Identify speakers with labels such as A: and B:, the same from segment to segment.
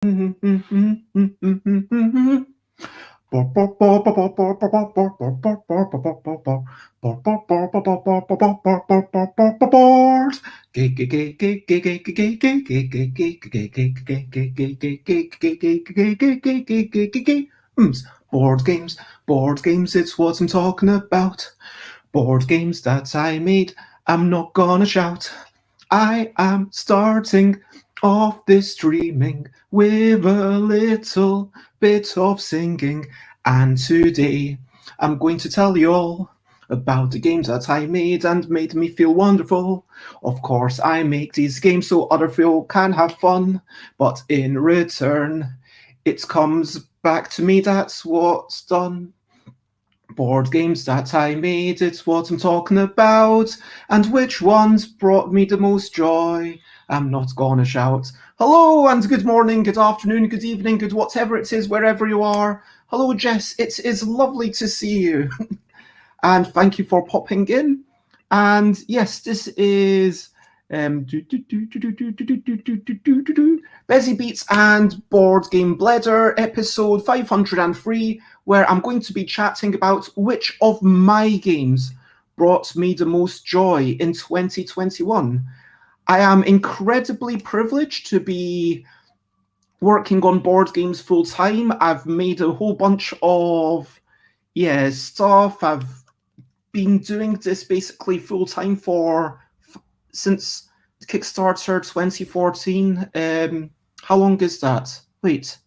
A: Board games, board games, it's what I'm talking about. Board games that I made, I'm not gonna shout. I am starting off this streaming with a little bit of singing, and today I'm going to tell you all about the games that I made and made me feel wonderful. Of course, I make these games so other people can have fun, but in return, it comes back to me, that's what's done. Board games that I made, it's what I'm talking about. And which ones brought me the most joy? I'm not gonna shout. Hello and good morning, good afternoon, good evening, good whatever it is, wherever you are. Hello, Jess, it is lovely to see you. And thank you for popping in. And yes, this is Bezzy Beats and Board Game Bledder, episode 503, where I'm going to be chatting about which of my games brought me the most joy in 2021. I am incredibly privileged to be working on board games full time. I've made a whole bunch of stuff. I've been doing this basically full time since Kickstarter 2014. How long is that? Wait,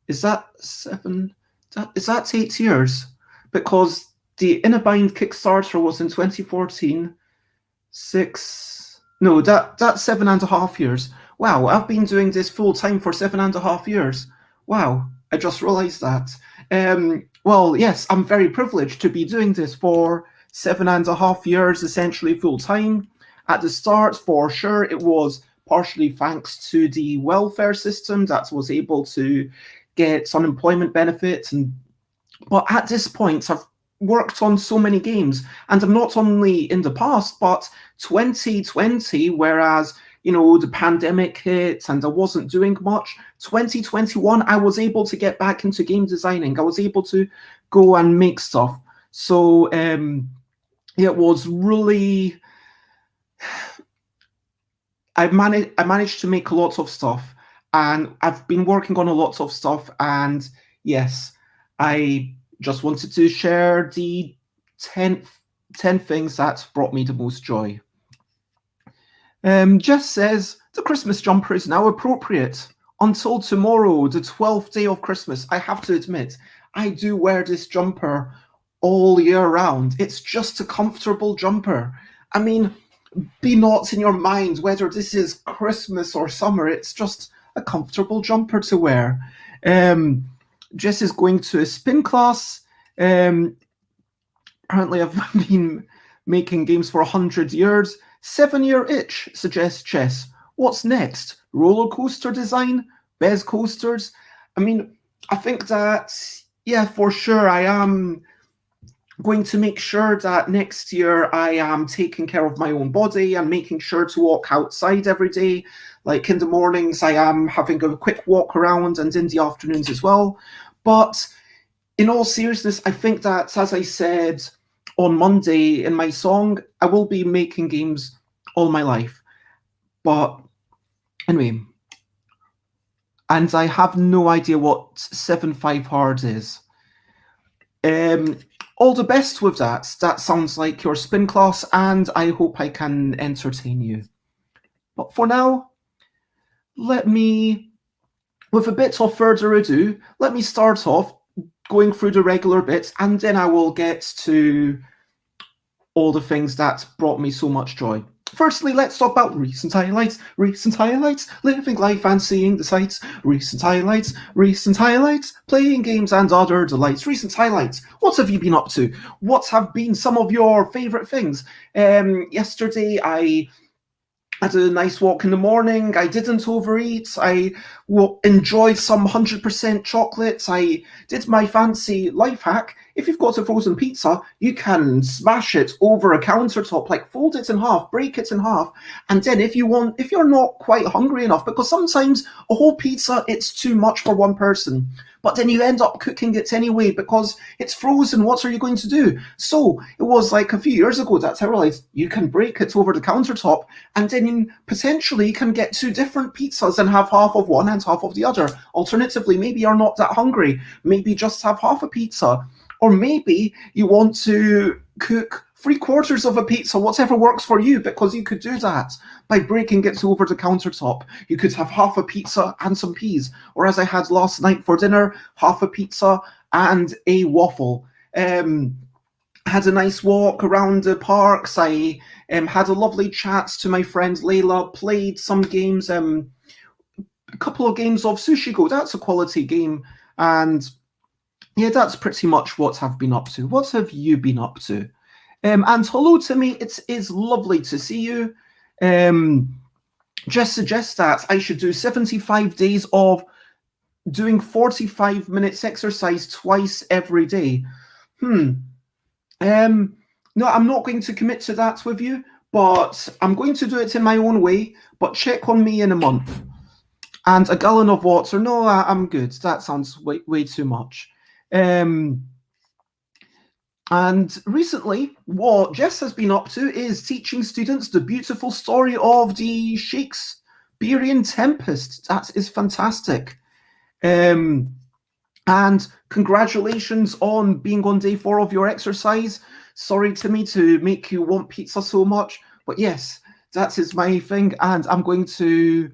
A: is that 7? Is that 8 years? Because the Innerbind Kickstarter was in 2014. That's 7.5 years. Wow, I've been doing this full time for 7.5 years. Wow, I just realized that. Well, yes, I'm very privileged to be doing this for 7.5 years, essentially full time. At the start, for sure, it was partially thanks to the welfare system that was able to get unemployment benefits. But at this point, I've worked on so many games, and I'm not only in the past, but 2020, whereas the pandemic hit and I wasn't doing much. 2021, I was able to get back into game designing. I was able to go and make stuff. So it was really. I managed to make a lot of stuff, and I've been working on a lot of stuff. And yes, I just wanted to share the 10 things that brought me the most joy. Jess says, the Christmas jumper is now appropriate. Until tomorrow, the 12th day of Christmas, I have to admit, I do wear this jumper all year round. It's just a comfortable jumper. I mean, be not in your mind whether this is Christmas or summer. It's just a comfortable jumper to wear. Jess is going to a spin class. Apparently, I've been making games for 100 years. 7-year itch, suggests Jess. What's next? Roller coaster design? Bez coasters? I mean, I think that, for sure, I am going to make sure that next year I am taking care of my own body and making sure to walk outside every day. Like in the mornings, I am having a quick walk around, and in the afternoons as well. But in all seriousness, I think that, as I said on Monday in my song, I will be making games all my life. But anyway, and I have no idea what 7.5 hard is. All the best with that. That sounds like your spin class, and I hope I can entertain you. But for now, with a bit of further ado, let me start off going through the regular bits, and then I will get to all the things that brought me so much joy. Firstly, let's talk about recent highlights, living life and seeing the sights, recent highlights, playing games and other delights, recent highlights. What have you been up to? What have been some of your favourite things? Yesterday, I had a nice walk in the morning. I didn't overeat. I enjoyed some 100% chocolates. I did my fancy life hack. If you've got a frozen pizza, you can smash it over a countertop, like fold it in half, break it in half, and then if you're not quite hungry enough, because sometimes a whole pizza, it's too much for one person, but then you end up cooking it anyway because it's frozen. What are you going to do? So it was like a few years ago that I realized you can break it over the countertop, and then potentially you can get two different pizzas and have half of one and half of the other. Alternatively, maybe you're not that hungry. Maybe just have half a pizza. Or maybe you want to cook 3/4 of a pizza, whatever works for you, because you could do that by breaking it over the countertop. You could have half a pizza and some peas, or as I had last night for dinner, half a pizza and a waffle. Had a nice walk around the parks. I had a lovely chat to my friend Layla, played some games, a couple of games of Sushi Go. That's a quality game. And yeah, that's pretty much what I've been up to. What have you been up to? And hello, Timmy. It is lovely to see you. Just suggest that I should do 75 days of doing 45 minutes exercise twice every day. No, I'm not going to commit to that with you, but I'm going to do it in my own way. But check on me in a month. And a gallon of water. No, I'm good. That sounds way too much. And recently, what Jess has been up to is teaching students the beautiful story of the Shakespearean Tempest. That is fantastic. And congratulations on being on day 4 of your exercise. Sorry, Timmy, to make you want pizza so much, but yes, that is my thing, and I'm going to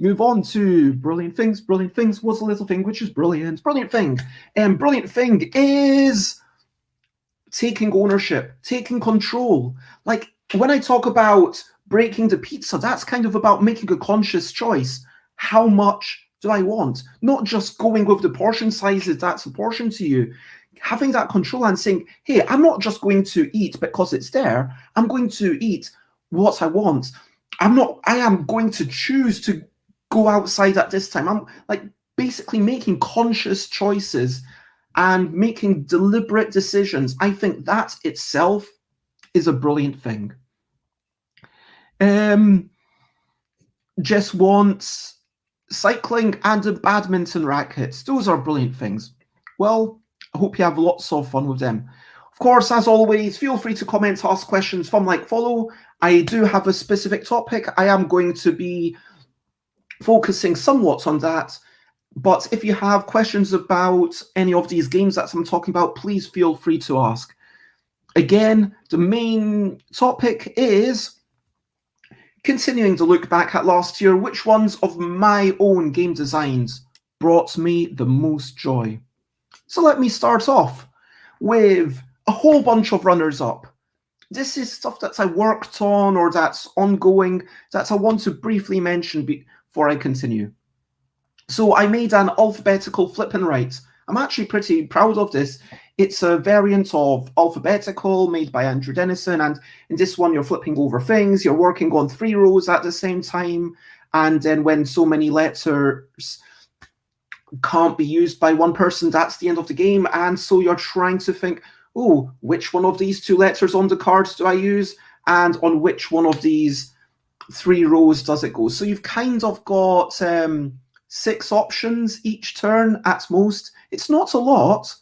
A: move on to brilliant things. Brilliant things was a little thing which is brilliant. Brilliant thing. Brilliant thing is taking ownership, taking control. Like when I talk about breaking the pizza, that's kind of about making a conscious choice. How much do I want? Not just going with the portion sizes that's a portion to you. Having that control and saying, hey, I'm not just going to eat because it's there. I'm going to eat what I want. I am going to choose to go outside at this time. I'm like basically making conscious choices and making deliberate decisions. I think that itself is a brilliant thing. Jess wants cycling and a badminton racket. Those are brilliant things. Well, I hope you have lots of fun with them. Of course, as always, feel free to comment, ask questions, from, like, follow. I do have a specific topic. I am going to be focusing somewhat on that. But if you have questions about any of these games that I'm talking about, please feel free to ask. Again, the main topic is continuing to look back at last year. Which ones of my own game designs brought me the most joy? So let me start off with a whole bunch of runners-up. This is stuff that I worked on or that's ongoing that I want to briefly mention before I continue. So I made an alphabetical flip and write. I'm actually pretty proud of this. It's a variant of alphabetical made by Andrew Dennison, and in this one you're flipping over things, you're working on 3 rows at the same time, and then when so many letters can't be used by one person, that's the end of the game, and so you're trying to think, oh, which one of these 2 letters on the card do I use, and on which one of these 3 rows does it go? So you've kind of got 6 options each turn at most. It's not a lot,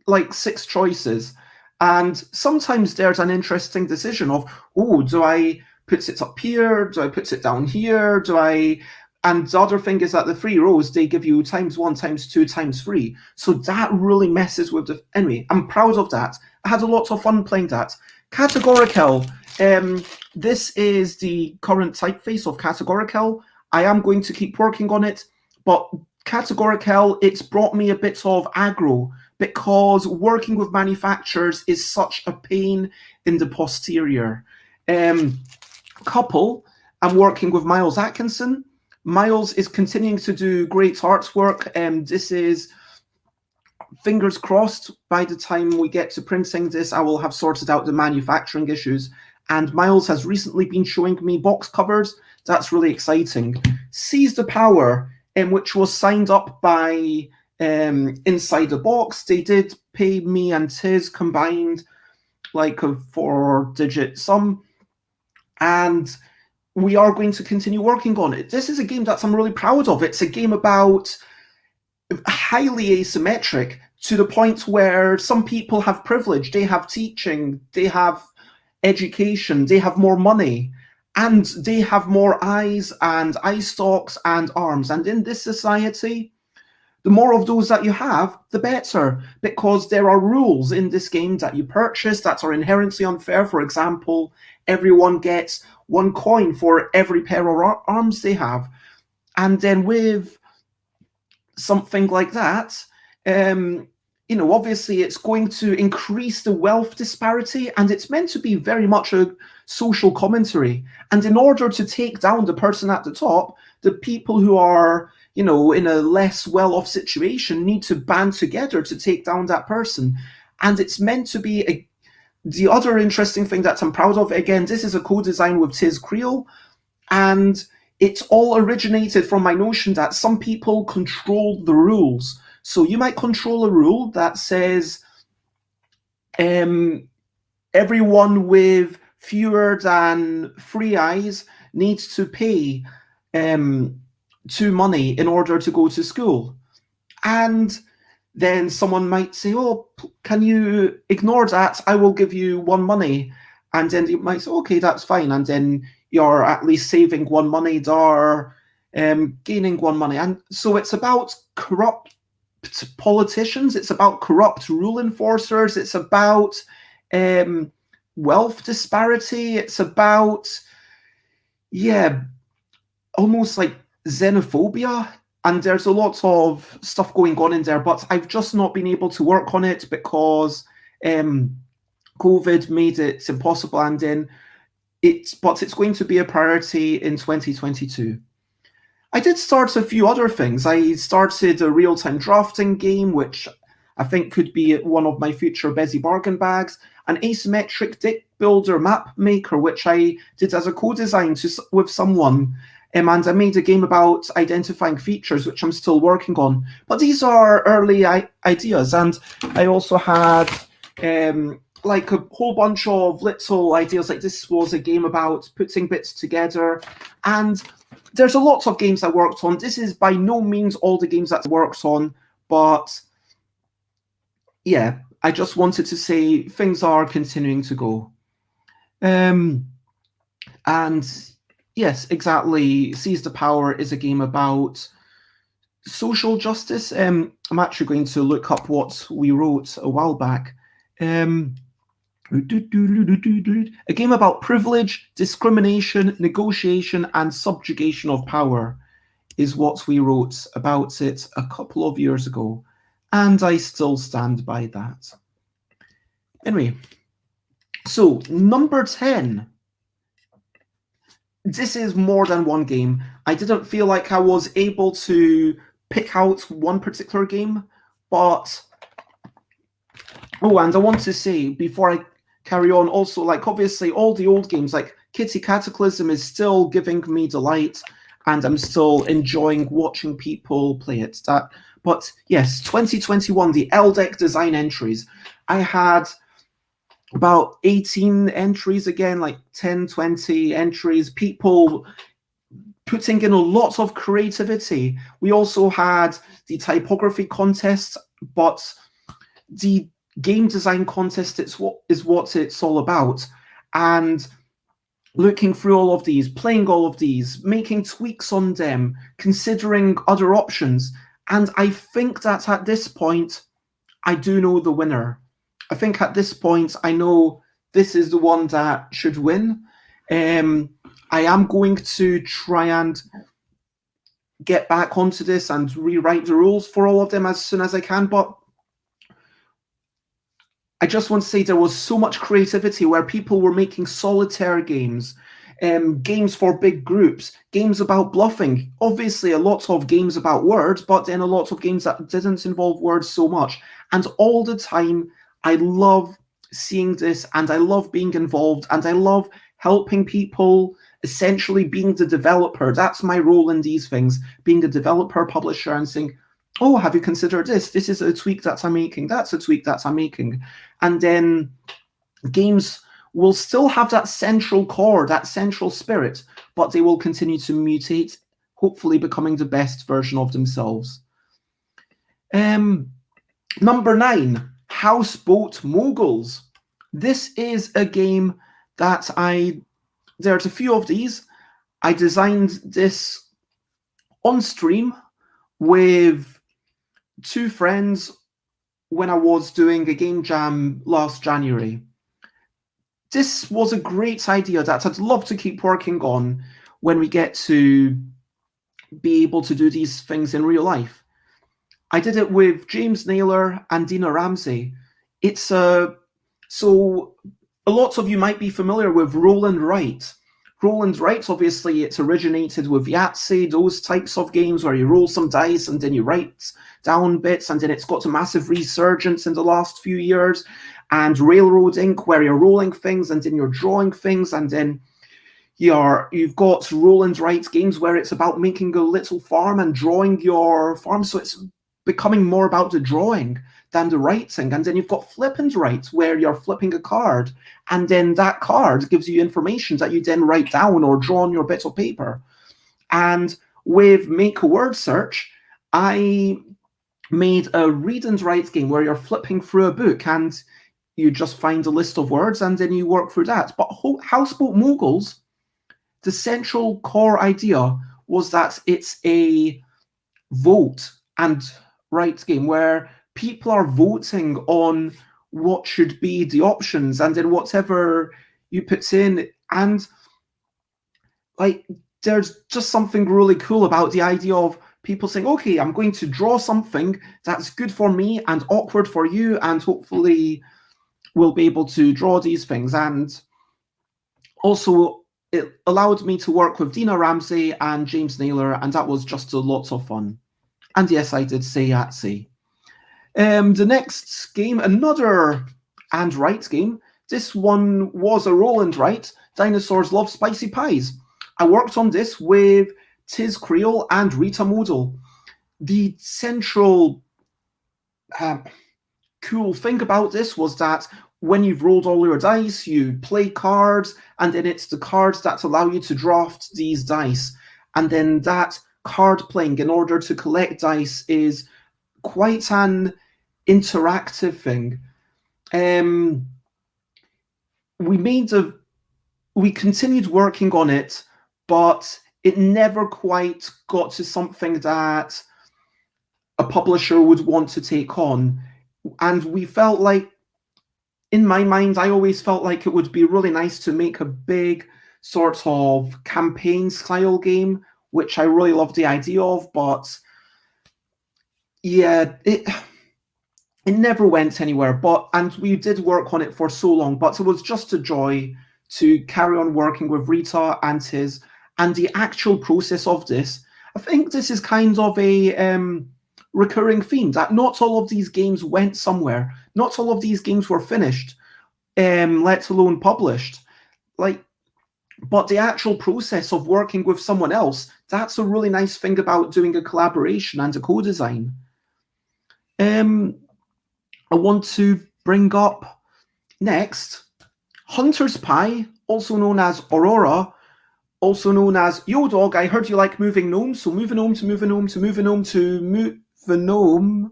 A: like 6 choices. And sometimes there's an interesting decision of, oh, do I put it up here? Do I put it down here? And the other thing is that the 3 rows, they give you ×1, ×2, ×3. So that really messes with the... Anyway, I'm proud of that. I had a lot of fun playing that. Categorical. This is the current typeface of Categorical. I am going to keep working on it, but Categorical, it's brought me a bit of aggro because working with manufacturers is such a pain in the posterior. Couple, I'm working with Miles Atkinson. Miles is continuing to do great artwork. This is, fingers crossed, by the time we get to printing this, I will have sorted out the manufacturing issues. And Miles has recently been showing me box covers. That's really exciting. Seize the Power, which was signed up by Inside the Box. They did pay me and Tiz combined like a 4-digit sum, and we are going to continue working on it. This is a game that I'm really proud of. It's a game about highly asymmetric, to the point where some people have privilege, they have teaching, they have education, they have more money, and they have more eyes and eye stalks and arms. And in this society, the more of those that you have, the better, because there are rules in this game that you purchase that are inherently unfair. For example, everyone gets 1 coin for every pair of arms they have. And then with something like that, obviously it's going to increase the wealth disparity, and it's meant to be very much a social commentary. And in order to take down the person at the top, the people who are, in a less well-off situation need to band together to take down that person. And it's meant to be the other interesting thing that I'm proud of, again, this is a co-design with Tiz Creel, and it's all originated from my notion that some people control the rules. So you might control a rule that says everyone with fewer than 3 eyes needs to pay 2 money in order to go to school. And then someone might say, oh, can you ignore that? I will give you 1 money. And then you might say, okay, that's fine. And then you're at least saving 1 money or gaining 1 money. And so it's about corrupt politicians, it's about corrupt rule enforcers, it's about wealth disparity, it's about, almost like xenophobia. And there's a lot of stuff going on in there, but I've just not been able to work on it because COVID made it impossible. And then it's going to be a priority in 2022. I did start a few other things. I started a real-time drafting game, which I think could be one of my future Bezzy bargain bags. An asymmetric deck builder map maker, which I did as a co-design with someone. And I made a game about identifying features, which I'm still working on. But these are early ideas. And I also had like a whole bunch of little ideas. Like this was a game about putting bits together. And there's a lot of games I worked on. This is by no means all the games that I worked on. But yeah, I just wanted to say things are continuing to go. And yes, exactly. Seize the Power is a game about social justice. I'm actually going to look up what we wrote a while back. A game about privilege, discrimination, negotiation, and subjugation of power is what we wrote about it a couple of years ago. And I still stand by that. Anyway, so number 10. This is more than one game. I didn't feel like I was able to pick out one particular game, but oh, and I want to say before I carry on also, like obviously all the old games like Kitty Cataclysm is still giving me delight, and I'm still enjoying watching people play it. But yes, 2021, the LDEC design entries. I had about 18 entries again, like 10, 20 entries, people putting in a lot of creativity. We also had the typography contest, but the game design contest is what it's all about. And looking through all of these, playing all of these, making tweaks on them, considering other options. And I think that at this point, I do know the winner. I think at this point, I know this is the one that should win. I am going to try and get back onto this and rewrite the rules for all of them as soon as I can. But I just want to say there was so much creativity where people were making solitaire games, games for big groups, games about bluffing. Obviously, a lot of games about words, but then a lot of games that didn't involve words so much. And all the time, I love seeing this, and I love being involved, and I love helping people essentially being the developer. That's my role in these things, being the developer, publisher, and saying, oh, have you considered this? This is a tweak that I'm making. That's a tweak that I'm making. And then games will still have that central core, that central spirit, but they will continue to mutate, hopefully becoming the best version of themselves. Number 9, HouseboatMoguls. This is a game that there's a few of these. I designed this on stream with 2 friends when I was doing a game jam last January. This was a great idea that I'd love to keep working on when we get to be able to do these things in real life. I did it with James Naylor and Dina Ramsey. So a lot of you might be familiar with Roland Wright. Roland Wright, obviously, it's originated with Yahtzee, those types of games where you roll some dice and then you write down bits, and then it's got a massive resurgence in the last few years. And Railroad Inc., where you're rolling things and then you're drawing things, and then you've got Roland Wright games where it's about making a little farm and drawing your farm. So it's becoming more about the drawing than the writing. And then you've got Flip and Write, where you're flipping a card, and then that card gives you information that you then write down or draw on your bit of paper. And with Make a Word Search, I made a read and write game where you're flipping through a book and you just find a list of words and then you work through that. But HouseboatMoguls, the central core idea was that it's a vote and write game where people are voting on what should be the options, and then whatever you put in. And like, there's just something really cool about the idea of people saying, okay, I'm going to draw something that's good for me and awkward for you, and hopefully we'll be able to draw these things. And also, it allowed me to work with Dina Ramsey and James Naylor, and that was just a lot of fun. And yes, I did say Yahtzee. The next game, another and Write game. This one was a Roland Wright, Dinosaurs Love Spicy Pies. I worked on this with Tiz Creole and Rita Modal. The central cool thing about this was that when you've rolled all your dice, you play cards, and then it's the cards that allow you to draft these dice. And then that card playing in order to collect dice is quite an interactive thing. We continued working on it, but it never quite got to something that a publisher would want to take on. And we felt like, in my mind, I always felt like it would be really nice to make a big sort of campaign style game, which I really love the idea of, but yeah, it never went anywhere. And we did work on it for so long, but it was just a joy to carry on working with Rita and Tiz, and the actual process of this. I think this is kind of a recurring theme, that not all of these games went somewhere. Not all of these games were finished, let alone published. But the actual process of working with someone else, that's a really nice thing about doing a collaboration and a co-design. I want to bring up next Hunter's Pie, also known as Aurora, also known as Yo Dog, I heard you like moving gnomes, so move a gnome to move a gnome to move a gnome to move a gnome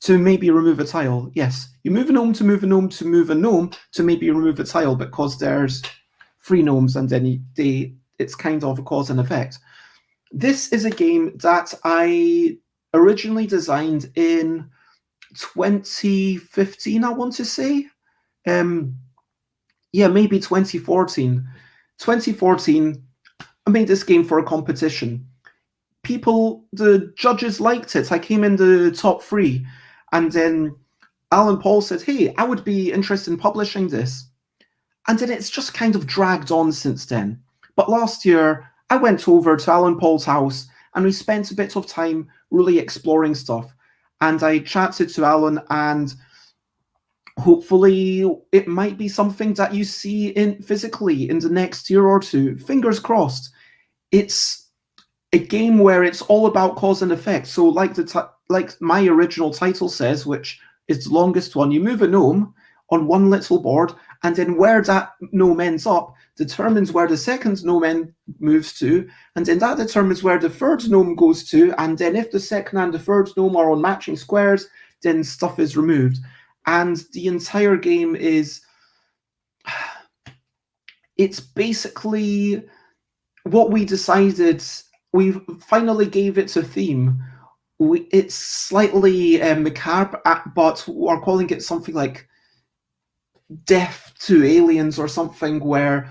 A: to maybe remove a tile. Yes, you move a gnome to move a gnome to move a gnome to maybe remove a tile, because there's 3 gnomes and then it's kind of a cause and effect. This is a game that I originally designed in 2015, I want to say. Yeah, maybe 2014. 2014, I made this game for a competition. The judges liked it. I came in the top 3. And then Alan Paul said, hey, I would be interested in publishing this. And then it's just kind of dragged on since then. But last year, I went over to Alan Paul's house and we spent a bit of time really exploring stuff. And I chatted to Alan, and hopefully it might be something that you see in physically in the next year or two. Fingers crossed. It's a game where it's all about cause and effect. So like my original title says, which is the longest one, you move a gnome on one little board, and then where that gnome ends up determines where the second gnome moves to, and then that determines where the third gnome goes to, and then if the second and the third gnome are on matching squares, then stuff is removed. And the entire game is, it's basically what we decided. We finally gave it a theme. It's slightly macabre, but we're calling it something like Death to Aliens or something, where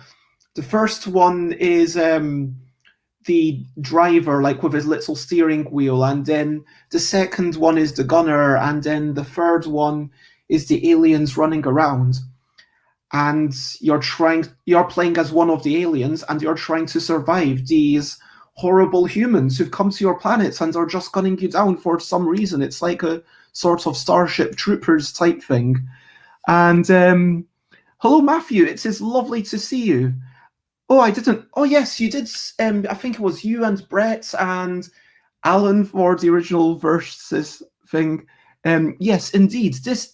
A: the first one is the driver, like with his little steering wheel, and then the second one is the gunner, and then the third one is the aliens running around. And you're playing as one of the aliens, and you're trying to survive these horrible humans who've come to your planet and are just gunning you down for some reason. It's like a sort of Starship Troopers type thing. And hello, Matthew. It is lovely to see you. Oh, I didn't. Oh, yes, you did. I think it was you and Brett and Alan for the original versus thing. Yes, indeed. This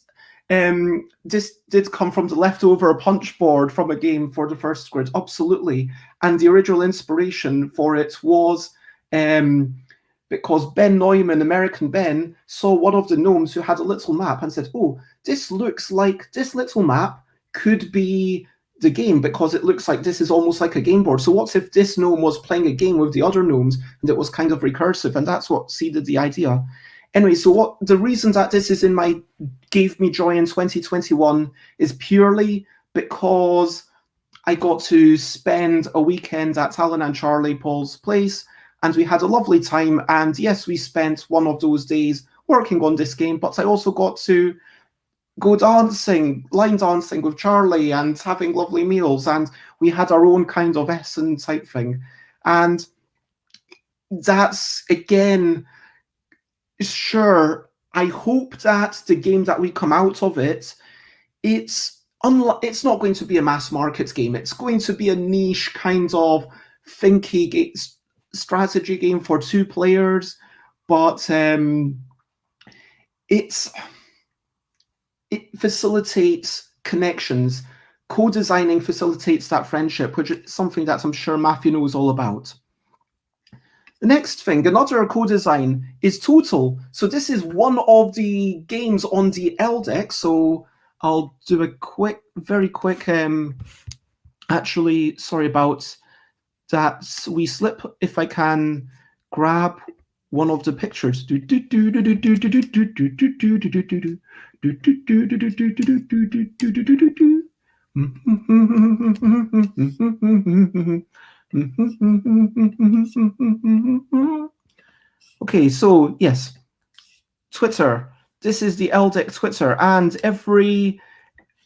A: did come from the leftover punch board from a game for the first grid, absolutely. And the original inspiration for it was because Ben Neumann, American Ben, saw one of the gnomes who had a little map and said, oh, this looks like this little map could be the game, because it looks like this is almost like a game board. So what if this gnome was playing a game with the other gnomes and it was kind of recursive? And that's what seeded the idea. Anyway, so what the reason that this is gave me joy in 2021 is purely because I got to spend a weekend at Alan and Charlie Paul's place, and we had a lovely time. And yes, we spent one of those days working on this game, but I also got to go line dancing with Charlie and having lovely meals, and we had our own kind of Essen type thing. And that's, again, sure, I hope that the game that we come out of it, it's not going to be a mass market game. It's going to be a niche kind of thinky strategy game for 2 players, but it facilitates connections. Co-designing facilitates that friendship, which is something that I'm sure Matthew knows all about. The next thing, another co-design, is Total. So this is one of the games on the LDEC. So I'll do a very quick, actually, sorry about that wee slip. If I can grab one of the pictures. Okay, so yes, Twitter. This is the LDEC Twitter, and every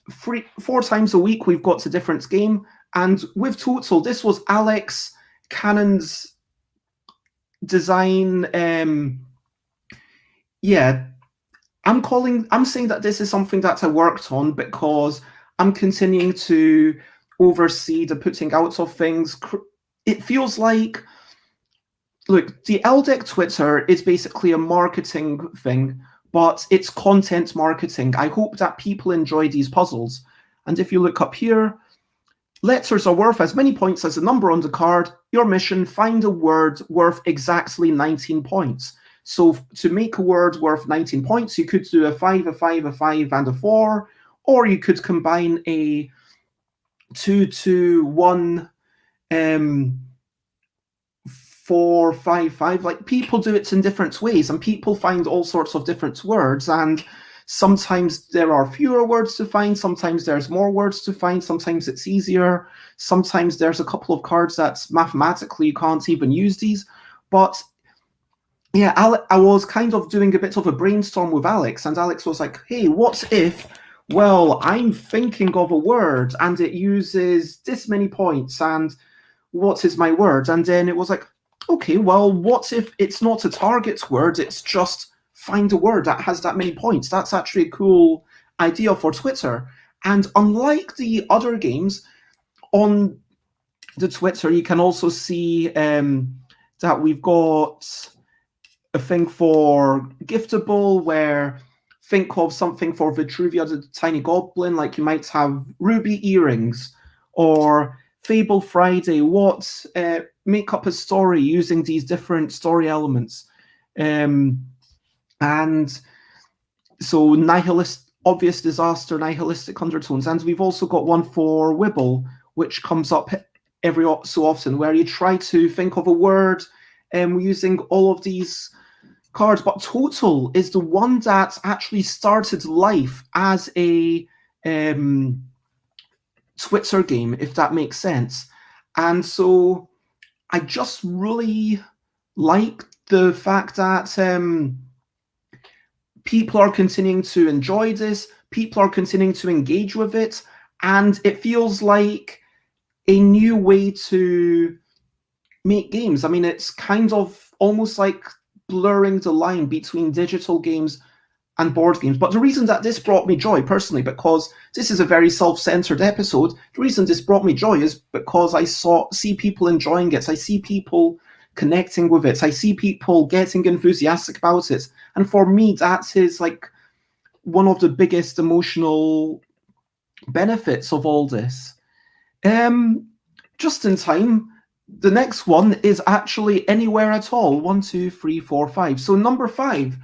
A: 4 times a week we've got a different game. And with Total, this was Alex Cannon's design. Yeah, I'm saying that this is something that I worked on because I'm continuing to oversee the putting out of things. It feels like, look, the LDEC Twitter is basically a marketing thing, but it's content marketing. I hope that people enjoy these puzzles. And if you look up here, letters are worth as many points as the number on the card. Your mission, find a word worth exactly 19 points. So to make a word worth 19 points, you could do a 5, a 5, a 5, and a 4, or you could combine a 2, 2, 1, 4, 5, 5. Like, people do it in different ways, and people find all sorts of different words, and sometimes there are fewer words to find, sometimes there's more words to find, sometimes it's easier, sometimes there's a couple of cards that mathematically you can't even use these. But yeah, I was kind of doing a bit of a brainstorm with Alex, and Alex was like, hey, what if, well, I'm thinking of a word and it uses this many points, and what is my word? And then it was like, okay, well, what if it's not a target word, it's just find a word that has that many points? That's actually a cool idea for Twitter. And unlike the other games, on the Twitter, you can also see that we've got a thing for Giftable, where think of something for Vitruvia the Tiny Goblin, like you might have Ruby Earrings, or Fable Friday, what make up a story using these different story elements. And so nihilist, obvious disaster, nihilistic undertones. And we've also got one for Wibble, which comes up every so often, where you try to think of a word using all of these cards. But Total is the one that actually started life as a Twitter game, if that makes sense. And so I just really like the fact that people are continuing to enjoy this, people are continuing to engage with it, and it feels like a new way to make games. I mean, it's kind of almost like blurring the line between digital games and board games. But the reason that this brought me joy personally, because this is a very self-centered episode, the reason this brought me joy is because I see people enjoying it. I see people connecting with it. I see people getting enthusiastic about it. And for me, that is like one of the biggest emotional benefits of all this. Just in time, the next one is actually Anywhere at All. 1, 2, 3, 4, 5. So number 5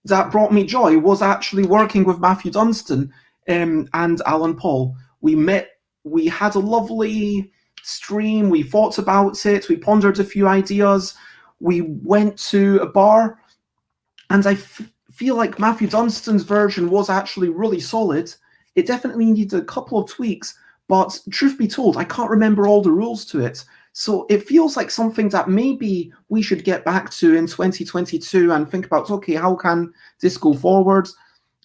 A: that brought me joy was actually working with Matthew Dunstan and Alan Paul. We met, we had a lovely stream, we thought about it, we pondered a few ideas, we went to a bar, and I feel like Matthew Dunstan's version was actually really solid. It definitely needed a couple of tweaks, but truth be told, I can't remember all the rules to it. So it feels like something that maybe we should get back to in 2022 and think about, okay, how can this go forward?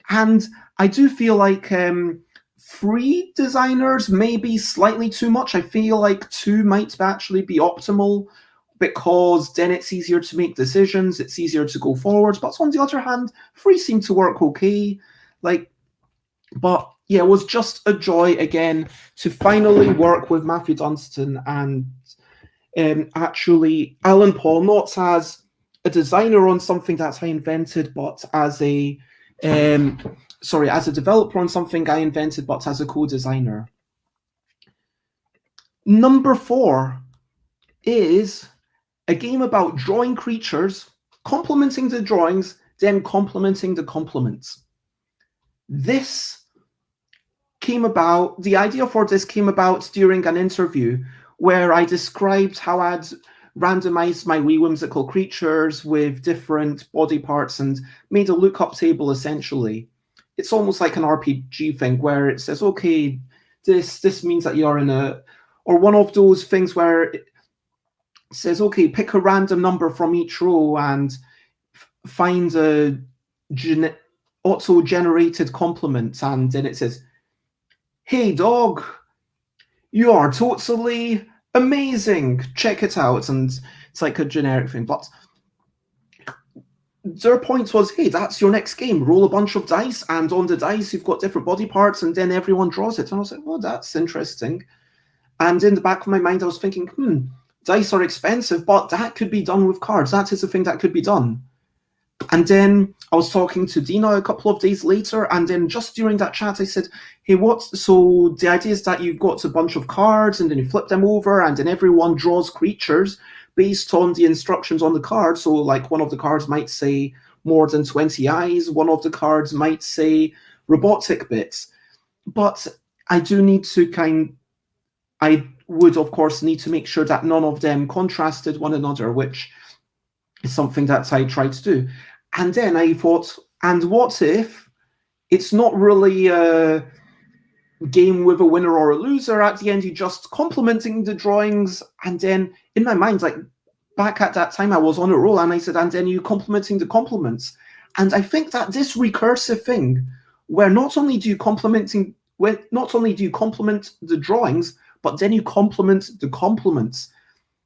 A: And I do feel like 3 designers may be slightly too much. I feel like 2 might actually be optimal, because then it's easier to make decisions, it's easier to go forward. But on the other hand, 3 seem to work okay. But yeah, it was just a joy again to finally work with Matthew Dunstan and actually Alan Paul, not as a designer on something that I invented, but as a as a developer on something I invented, but as a co-designer. Number 4 is a game about drawing creatures, complementing the drawings, then complementing the complements. This came about, the idea for this came about during an interview where I described how I'd randomized my wee whimsical creatures with different body parts and made a lookup table essentially. It's almost like an RPG thing where it says, okay, this means that you're in or one of those things where it says, okay, pick a random number from each row and find a auto-generated complement, and then it says, hey dog, you are totally amazing, check it out. And it's like a generic thing, but their point was, hey, that's your next game, roll a bunch of dice, and on the dice you've got different body parts, and then everyone draws it. And I was like, oh, that's interesting. And in the back of my mind I was thinking, dice are expensive, but that could be done with cards. That is a thing that could be done. And then I was talking to Dina a couple of days later, and then just during that chat I said, hey, so the idea is that you've got a bunch of cards, and then you flip them over, and then everyone draws creatures based on the instructions on the card. So like one of the cards might say more than 20 eyes, one of the cards might say robotic bits. But I do need to I would of course need to make sure that none of them contrasted one another, which is something that I tried to do. And then I thought, and what if it's not really a game with a winner or a loser? At the end, you're just complimenting the drawings. And then in my mind, like back at that time, I was on a roll, and I said, and then you complimenting the compliments. And I think that this recursive thing, where not only do you compliment the drawings, but then you compliment the compliments.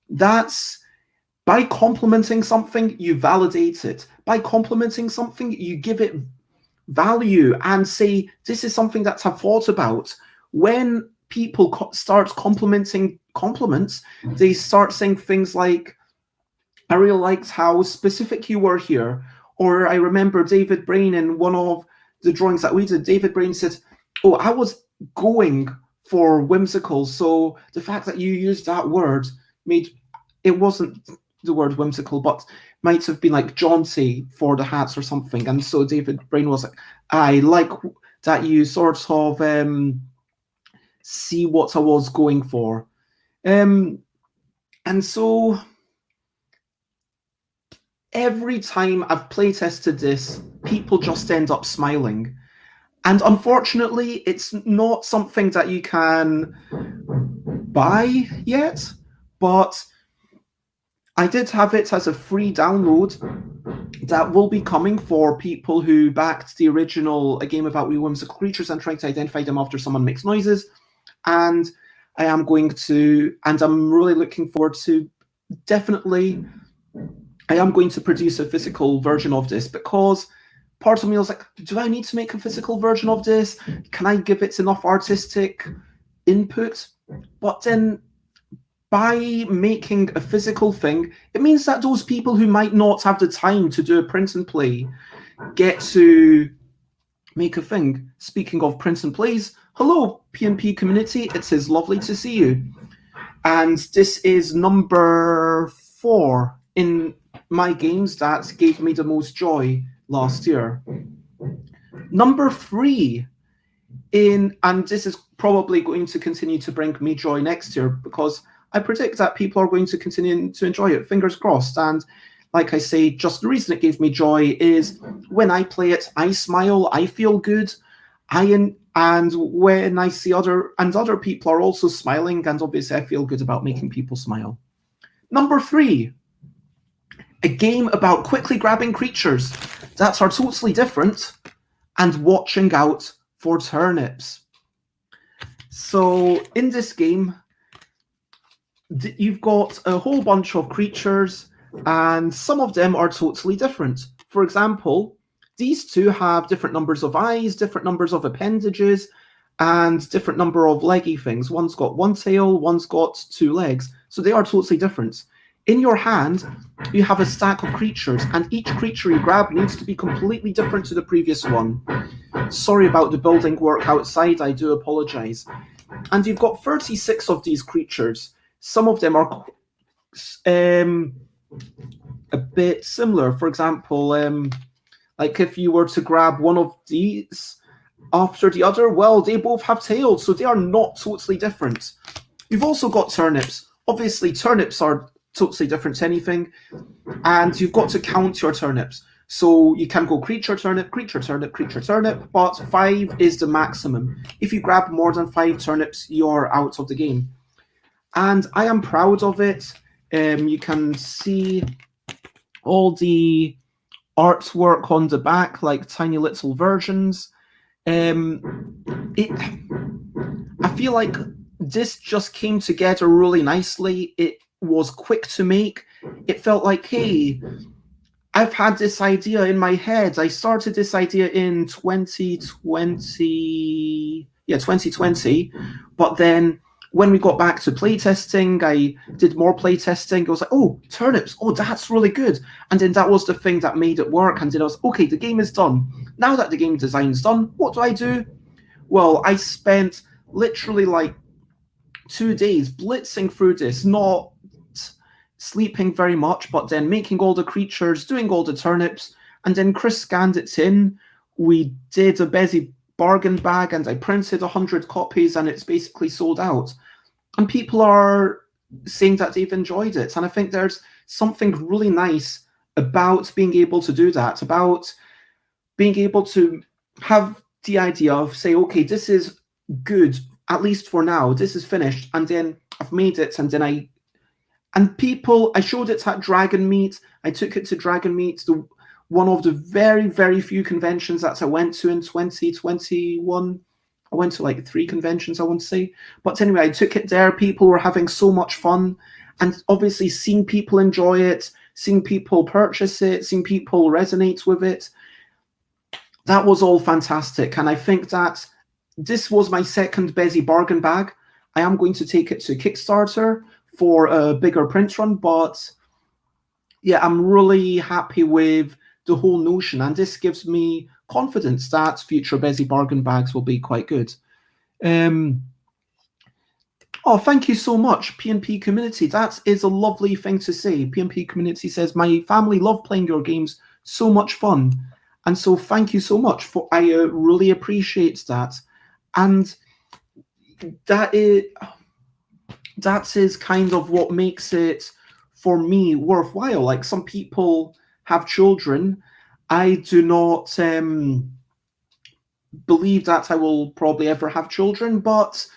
A: That's, by complimenting something, you validate it. By complimenting something, you give it value and say, this is something that I've thought about. When people start complimenting compliments, they start saying things like, I really liked how specific you were here. Or I remember David Brain in one of the drawings that we did, David Brain said, oh, I was going for whimsical. So the fact that you used that word made, it wasn't the word whimsical, but might have been like jaunty for the hats or something. And so David Brain was like, I like that you sort of see what I was going for. And so every time I've playtested this, people just end up smiling. And unfortunately, it's not something that you can buy yet, but I did have it as a free download that will be coming for people who backed the original A Game About Wee Whimsical Creatures and trying to identify them after someone makes noises. And I am going to, and I'm really looking forward to, definitely, I am going to produce a physical version of this, because part of me was like, do I need to make a physical version of this? Can I give it enough artistic input? But then by making a physical thing, it means that those people who might not have the time to do a print and play get to make a thing. Speaking of print and plays, hello, P&P community, it is lovely to see you. And this is number 4 in my games that gave me the most joy last year. Number 3 and this is probably going to continue to bring me joy next year, because I predict that people are going to continue to enjoy it, fingers crossed. And like I say, just the reason it gave me joy is when I play it, I smile, I feel good, and when I see other people are also smiling, and obviously I feel good about making people smile. Number 3, a game about quickly grabbing creatures that are totally different and watching out for turnips. So in this game, you've got a whole bunch of creatures, and some of them are totally different. For example, these two have different numbers of eyes, different numbers of appendages, and different number of leggy things. One's got 1 tail, one's got 2 legs. So they are totally different. In your hand, you have a stack of creatures, and each creature you grab needs to be completely different to the previous one. Sorry about the building work outside, I do apologize. And you've got 36 of these creatures. Some of them are a bit similar. For example, like if you were to grab one of these after the other, well, they both have tails, so they are not totally different. You've also got turnips. Obviously, turnips are totally different to anything, and you've got to count your turnips. So you can go creature turnip, creature turnip, creature turnip, but 5 is the maximum. If you grab more than 5 turnips, you're out of the game. And I am proud of it. You can see all the artwork on the back, like tiny little versions. I feel like this just came together really nicely. It was quick to make. It felt like, hey, I've had this idea in my head. I started this idea in 2020, but then when we got back to playtesting, I did more playtesting. I was like, oh, turnips, oh, that's really good. And then that was the thing that made it work. And then I was, okay, the game is done. Now that the game design's done, what do? Well, I spent literally like 2 days blitzing through this, not sleeping very much, but then making all the creatures, doing all the turnips, and then Chris scanned it in. We did a busy bargain bag, and I printed 100 copies, and it's basically sold out. And people are saying that they've enjoyed it, and I think there's something really nice about being able to do that, about being able to have the idea of say, okay, this is good, at least for now, this is finished, and then I've made it, and then I showed it at Dragon Meet. I took it to Dragon Meet, one of the very, very few conventions that I went to in 2021. I went to like 3 conventions, I want to say. But anyway, I took it there. People were having so much fun. And obviously seeing people enjoy it, seeing people purchase it, seeing people resonate with it, that was all fantastic. And I think that this was my second Bezzy bargain bag. I am going to take it to Kickstarter for a bigger print run, but yeah, I'm really happy with the whole notion, and this gives me confidence that future Bezzy bargain bags will be quite good. Oh, thank you so much, P&P Community. That is a lovely thing to say. P&P Community says, my family love playing your games, so much fun. And so thank you so much. I really appreciate that. And that is kind of what makes it, for me, worthwhile. Like, some people have children. I do not believe that I will probably ever have children, but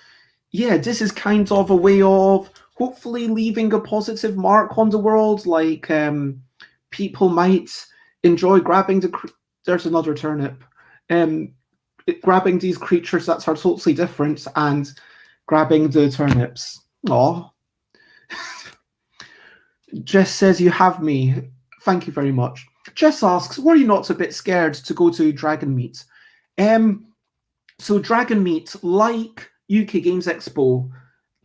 A: yeah, this is kind of a way of hopefully leaving a positive mark on the world. Like, people might enjoy grabbing there's another turnip. Grabbing these creatures that are totally different and grabbing the turnips. Aw. Jess says, you have me. Thank you very much. Jess asks, were you not a bit scared to go to Dragon Meet? So Dragon Meet, like UK Games Expo,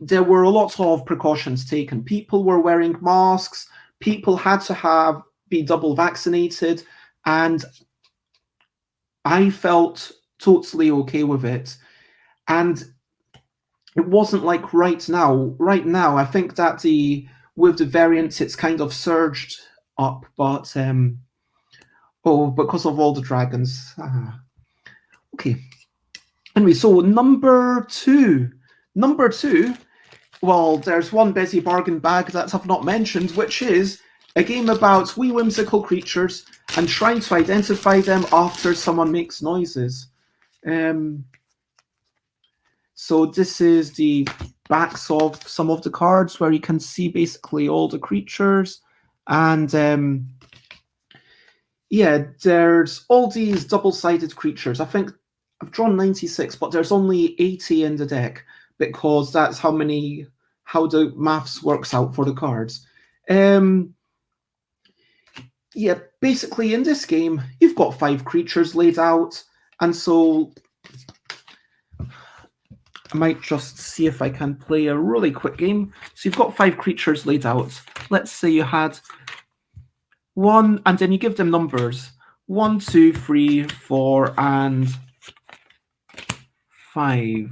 A: there were a lot of precautions taken. People were wearing masks, people had to be double vaccinated, and I felt totally okay with it. And it wasn't like right now. Right now, I think that with the variants, it's kind of surged up, but because of all the dragons. Okay. Anyway, so number two. Well, there's one Bezzy bargain bag that I've not mentioned, which is a game about wee whimsical creatures and trying to identify them after someone makes noises. So this is the backs of some of the cards where you can see basically all the creatures. And yeah, there's all these double-sided creatures. I think I've drawn 96, but there's only 80 in the deck because that's how the maths works out for the cards. Yeah, basically in this game, you've got 5 creatures laid out, and so I might just see if I can play a really quick game. So you've got 5 creatures laid out. Let's say you had 1, and then you give them numbers. 1, 2, 3, 4, and 5.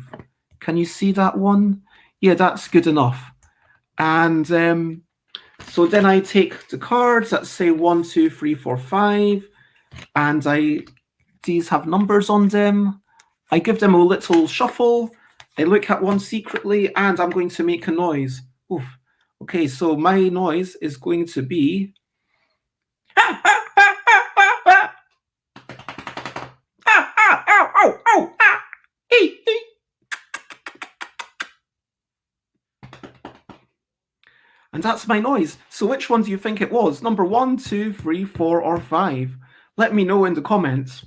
A: Can you see that one? Yeah, that's good enough. And so then I take the cards that say 1, 2, 3, 4, 5, and these have numbers on them. I give them a little shuffle. I look at one secretly, and I'm going to make a noise. Oof. Okay, so my noise is going to be... And that's my noise. So which one do you think it was? Number 1, 2, 3, 4, or 5? Let me know in the comments.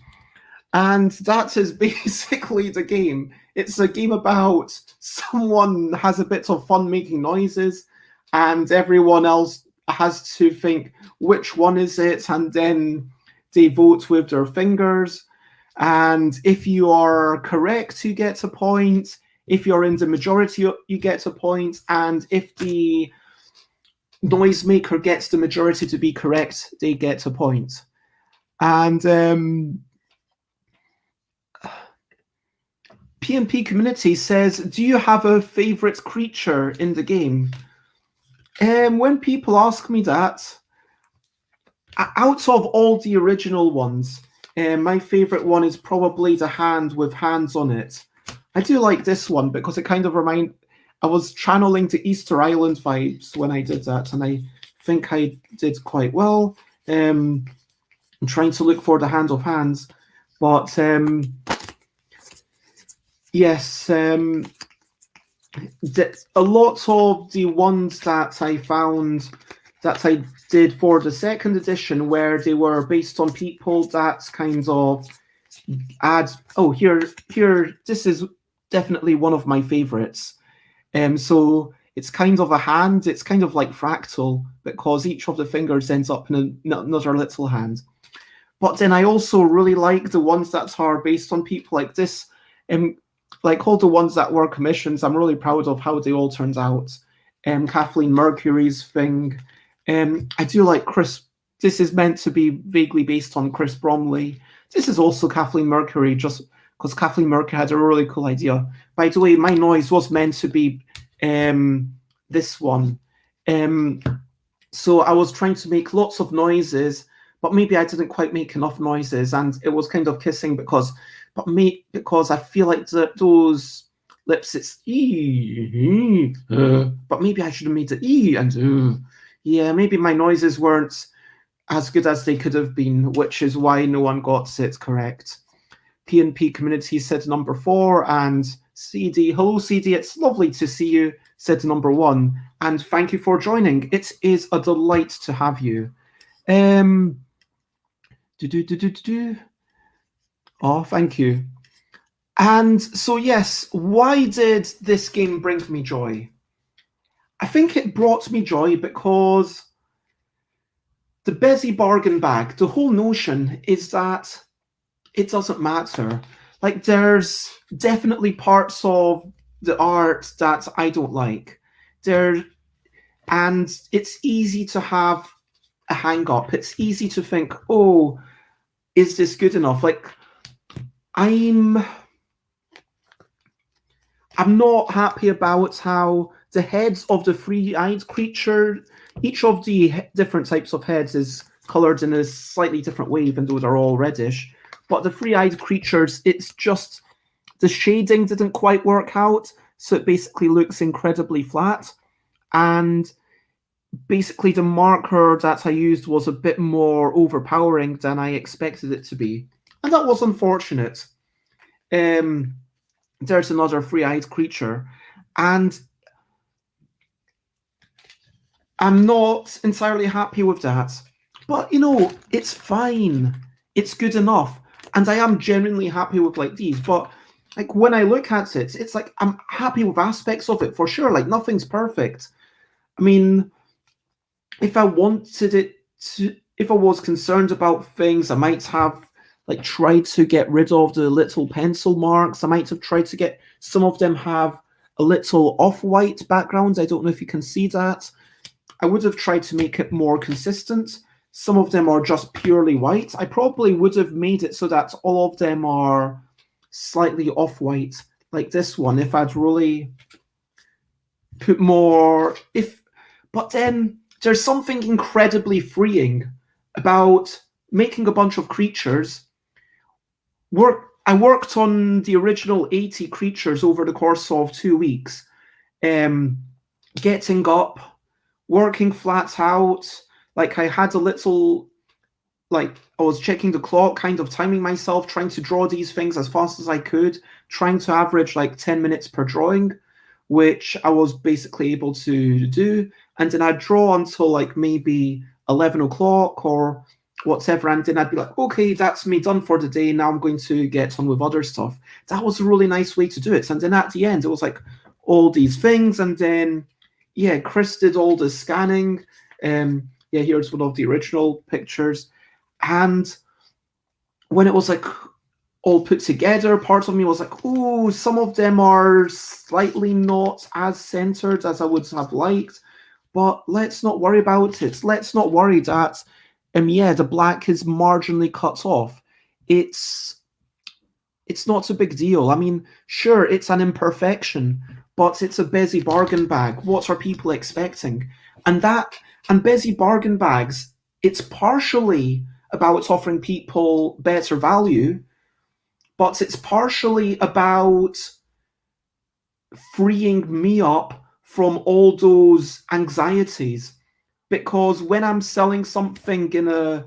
A: And that is basically the game. It's a game about someone has a bit of fun making noises, and everyone else has to think which one is it, and then they vote with their fingers. And if you are correct, you get a point. If you're in the majority, you get a point. And if the Noisemaker gets the majority to be correct, they get a point. And P&P Community says, do you have a favorite creature in the game? When people ask me that, out of all the original ones, my favorite one is probably the hand with hands on it. I do like this one because it kind of I was channeling the Easter Island vibes when I did that, and I think I did quite well. I'm trying to look for the hand of hands, but yes, a lot of the ones that I found that I did for the second edition, where they were based on people that kind of add. Oh, here, this is definitely one of my favorites. So it's kind of a hand. It's kind of like fractal because each of the fingers ends up in another little hand. But then I also really like the ones that are based on people like this. Like all the ones that were commissions, I'm really proud of how they all turned out. Kathleen Mercury's thing. I do like Chris. This is meant to be vaguely based on Chris Bromley. This is also Kathleen Mercury, just because Kathleen Mercury had a really cool idea. By the way, my noise was meant to be this one. So I was trying to make lots of noises, but maybe I didn't quite make enough noises, and it was kind of kissing because I feel like those lips, it's e, but maybe I should have made it e and yeah, maybe my noises weren't as good as they could have been, which is why no one got it correct. P&P Community said number 4, and CD, hello CD, it's lovely to see you, said number 1, and thank you for joining. It is a delight to have you. Oh, thank you. And so yes, why did this game bring me joy? I think it brought me joy because the busy bargain bag, the whole notion is that it doesn't matter. Like, there's definitely parts of the art that I don't like. And it's easy to have a hang up. It's easy to think, oh, is this good enough? Like, I'm not happy about how the heads of the three-eyed creature, each of the different types of heads is colored in a slightly different way, even though they're all reddish. But the three-eyed creatures, it's just the shading didn't quite work out, so it basically looks incredibly flat. And basically the marker that I used was a bit more overpowering than I expected it to be. And that was unfortunate. There's another three-eyed creature, and I'm not entirely happy with that. But, you know, it's fine. It's good enough. And I am genuinely happy with, like, these. But, like, when I look at it, it's like I'm happy with aspects of it, for sure. Like, nothing's perfect. I mean, if I wanted it to... If I was concerned about things, I might have, like, tried to get rid of the little pencil marks. I might have tried to get... Some of them have a little off-white background. I don't know if you can see that. I would have tried to make it more consistent. Some of them are just purely white. I probably would have made it so that all of them are slightly off-white, like this one, if I'd really put more... But then there's something incredibly freeing about making a bunch of creatures. I worked on the original 80 creatures over the course of 2 weeks. Getting up, working flat out, like I had a little, like I was checking the clock, kind of timing myself, trying to draw these things as fast as I could, trying to average like 10 minutes per drawing, which I was basically able to do. And then I'd draw until like maybe 11 o'clock or whatever, and then I'd be like, okay, that's me done for the day, now I'm going to get on with other stuff. That was a really nice way to do it. And then at the end, it was like all these things, and then yeah, Chris did all the scanning. Yeah, here's one of the original pictures. And when it was like all put together, part of me was like, oh, some of them are slightly not as centered as I would have liked, but let's not worry about it. Let's not worry that, yeah, the black is marginally cut off. It's not a big deal. I mean, sure, it's an imperfection, but it's a busy bargain bag. What are people expecting? And busy bargain bags, it's partially about offering people better value, but it's partially about freeing me up from all those anxieties. Because when I'm selling something in a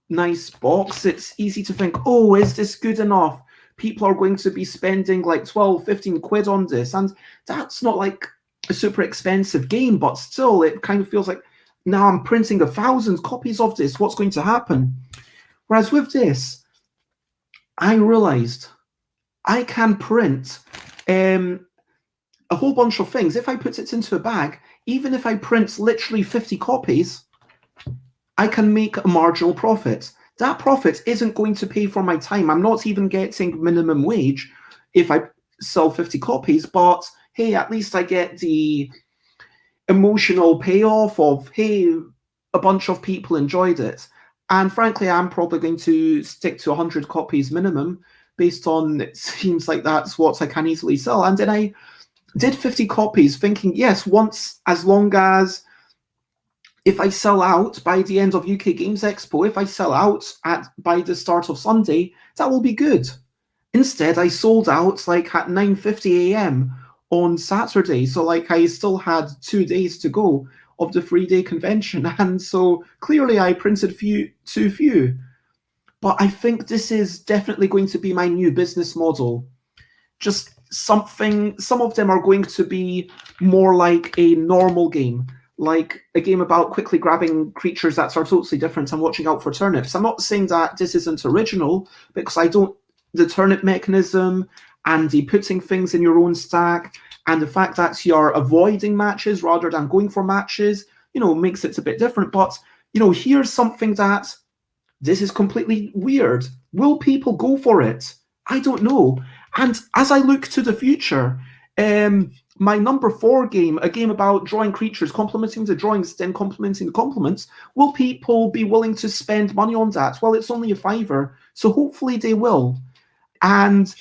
A: nice box, it's easy to think, oh, is this good enough? People are going to be spending like 12, 15 quid on this. And that's not like a super expensive game, but still, it kind of feels like, now I'm printing 1,000 copies of this. What's going to happen? Whereas with this, I realized I can print a whole bunch of things. If I put it into a bag, even if I print literally 50 copies, I can make a marginal profit. that profit isn't going to pay for my time. I'm not even getting minimum wage if I sell 50 copies, but hey, at least I get the emotional payoff of, hey, a bunch of people enjoyed it. And frankly, I'm probably going to stick to 100 copies minimum based on, it seems like that's what I can easily sell. And then I did 50 copies thinking, yes, once, as long as if I sell out by the end of UK Games Expo, if I sell out by the start of Sunday, that will be good. Instead, I sold out like at 9:50 a.m. on Saturday. So like I still had 2 days to go of the 3-day convention. And so clearly I printed too few. But I think this is definitely going to be my new business model. Just something, some of them are going to be more like a normal game, like a game about quickly grabbing creatures that are totally different and watching out for turnips. I'm not saying that this isn't original, because the turnip mechanism and the putting things in your own stack and the fact that you're avoiding matches rather than going for matches, makes it a bit different. But, here's something that this is completely weird. Will people go for it? I don't know. And as I look to the future, my number 4 game, a game about drawing creatures, complementing the drawings, then complementing the complements, will people be willing to spend money on that? Well, it's only a $5, so hopefully they will. And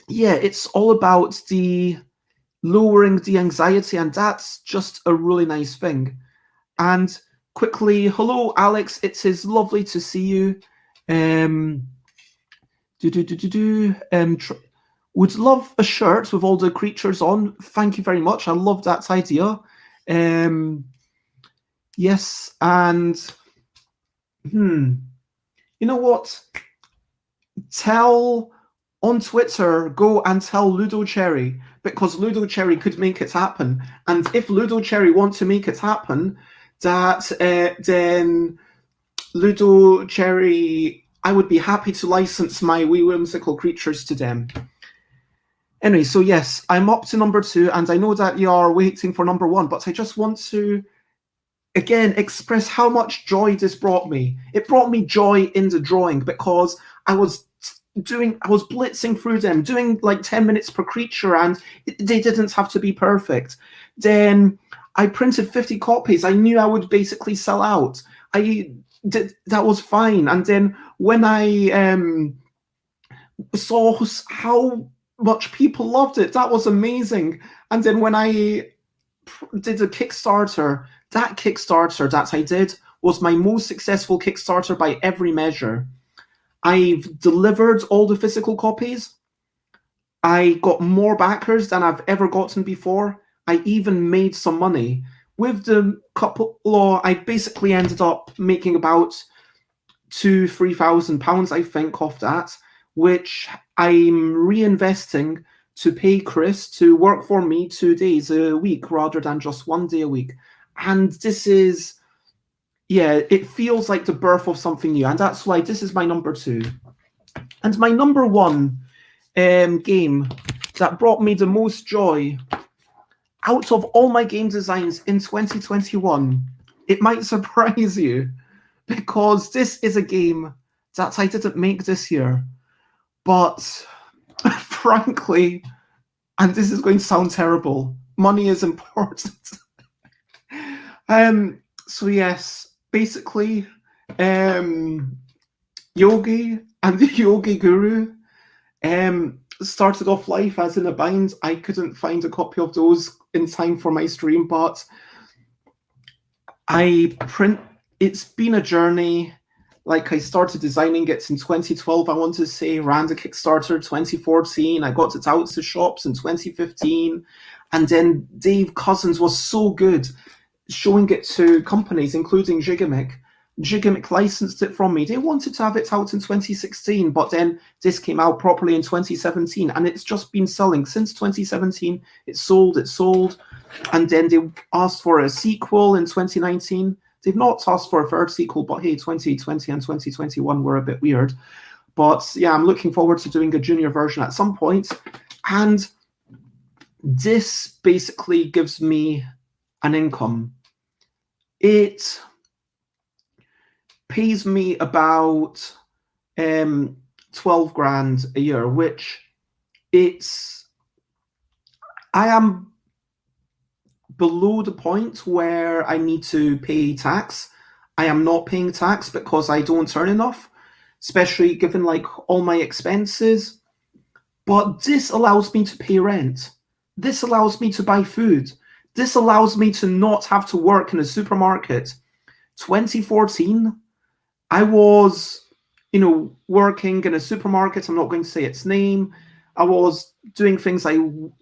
A: yeah, it's all about the lowering the anxiety, and that's just a really nice thing. And quickly, hello, Alex. It is lovely to see you. Would love a shirt with all the creatures on. Thank you very much. I love that idea. Yes, and you know what? Tell on Twitter, go and tell Ludo Cherry, because Ludo Cherry could make it happen. And if Ludo Cherry want to make it happen, that then Ludo Cherry, I would be happy to license my wee whimsical creatures to them. Anyway, so yes, I'm up to number 2, and I know that you are waiting for number 1, but I just want to, again, express how much joy this brought me. It brought me joy in the drawing, because I was blitzing through them, doing like 10 minutes per creature, and they didn't have to be perfect. Then I printed 50 copies. I knew I would basically sell out. That was fine. And then when I saw how much people loved it, that was amazing. And then when I did a Kickstarter, that Kickstarter that I did was my most successful Kickstarter by every measure. I've delivered all the physical copies. I got more backers than I've ever gotten before. I even made some money. With the couple law, I basically ended up making about £2,000-3,000, I think, off that, which I'm reinvesting to pay Chris to work for me 2 days a week rather than just 1 day a week. And this is, yeah, it feels like the birth of something new, and that's why this is my number 2. And my number 1 game that brought me the most joy out of all my game designs in 2021, it might surprise you, because this is a game that I didn't make this year, but frankly, and this is going to sound terrible, money is important. So yes, basically, Yogi and the Yogi Guru started off life as in a bind. I couldn't find a copy of those in time for my stream, but it's been a journey. Like, I started designing it in 2012, I want to say, ran the Kickstarter 2014, I got it out to shops in 2015, and then Dave Cousins was so good showing it to companies, including Gigamic. Gigamic licensed it from me. They wanted to have it out in 2016, but then this came out properly in 2017, and it's just been selling since 2017. It sold, and then they asked for a sequel in 2019. They've not asked for a third sequel, but hey, 2020 and 2021 were a bit weird. But yeah, I'm looking forward to doing a junior version at some point. And this basically gives me an income. It pays me about 12 grand a year, which I am below the point where I need to pay tax. I am not paying tax because I don't earn enough, especially given like all my expenses. But this allows me to pay rent. This allows me to buy food. This allows me to not have to work in a supermarket. 2014, I was, working in a supermarket. I'm not going to say its name. I was doing things I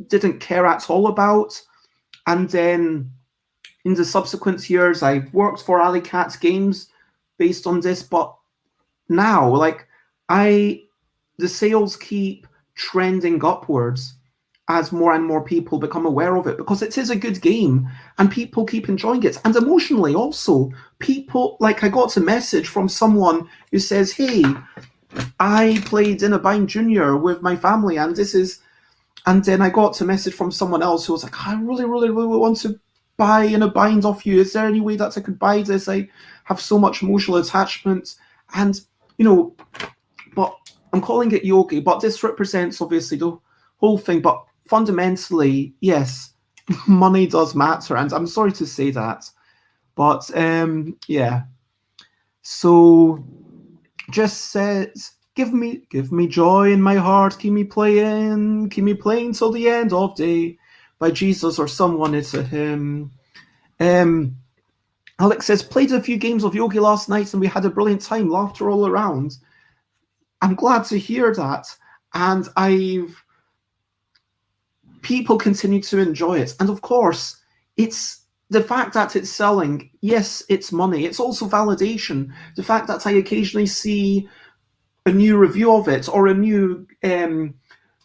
A: didn't care at all about. And then in the subsequent years, I've worked for Alley Cat Games based on this. But now, like, the sales keep trending upwards as more and more people become aware of it, because it is a good game and people keep enjoying it. And emotionally also, people, like, I got a message from someone who says, hey, I played in a Bind Junior with my family, and then I got a message from someone else who was like, I really, really, really want to buy in a Bind off you. Is there any way that I could buy this? I have so much emotional attachment. And, but I'm calling it yogi, but this represents obviously the whole thing. But fundamentally, yes, money does matter, and I'm sorry to say that. But yeah. So just says, give me joy in my heart, keep me playing till the end of day, by Jesus or someone, it's a hymn. Alex says, played a few games of Yogi last night and we had a brilliant time, laughter all around. I'm glad to hear that. And people continue to enjoy it. And of course, it's the fact that it's selling. Yes, it's money. It's also validation. The fact that I occasionally see a new review of it or a new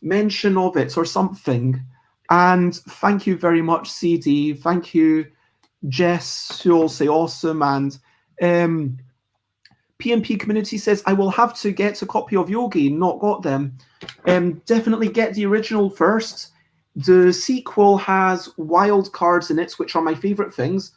A: mention of it or something. And thank you very much, CD. Thank you, Jess, who all say awesome. And PMP Community says, I will have to get a copy of Yogi, not got them. Definitely get the original first. The sequel has wild cards in it, which are my favorite things.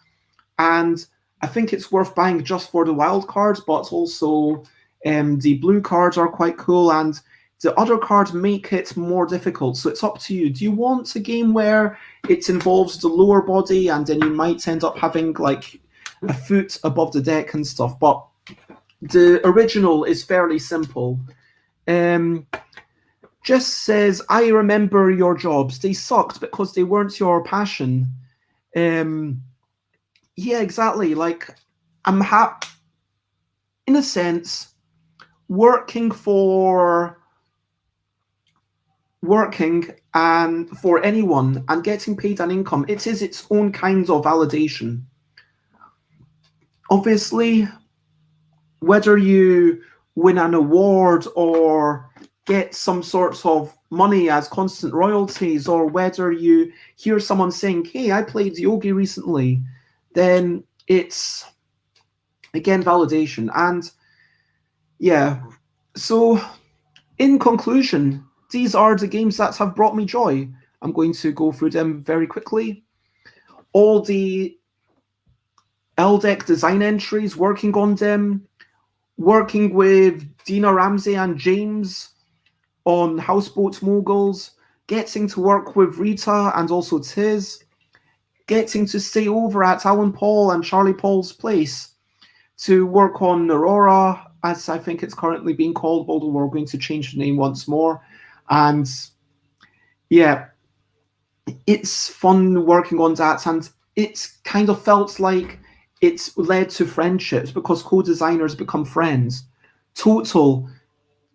A: And I think it's worth buying just for the wild cards, but also the blue cards are quite cool. And the other cards make it more difficult. So it's up to you. Do you want a game where it involves the lower body and then you might end up having like a foot above the deck and stuff? But the original is fairly simple. Just says, I remember your jobs. They sucked because they weren't your passion. Yeah, exactly. Like, I'm in a sense, working and for anyone and getting paid an income, it is its own kind of validation. Obviously, whether you win an award or get some sorts of money as constant royalties, or whether you hear someone saying, hey, I played Yogi recently, then it's, again, validation. And yeah, so in conclusion, these are the games that have brought me joy. I'm going to go through them very quickly. All the LDEC design entries, working on them, working with Dina Ramsey and James on HouseboatMoguls, getting to work with Rita and also Tiz, getting to stay over at Alan Paul and Charlie Paul's place to work on Aurora, as I think it's currently being called, although we're going to change the name once more. And yeah, it's fun working on that, and it's kind of felt like it's led to friendships because co-designers become friends. Total,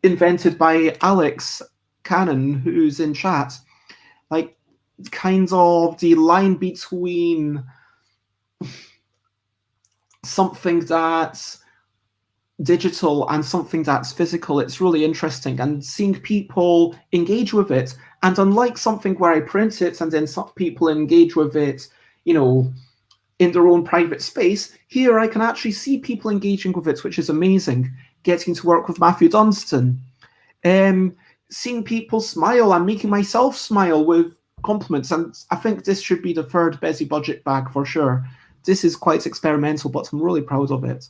A: invented by Alex Cannon, who's in chat, like kind of the line between something that's digital and something that's physical, it's really interesting, and seeing people engage with it. And unlike something where I print it and then some people engage with it, in their own private space, here I can actually see people engaging with it, which is amazing. Getting to work with Matthew Dunstan, seeing people smile and making myself smile with compliments. And I think this should be the third BBBB503 bag for sure. This is quite experimental, but I'm really proud of it.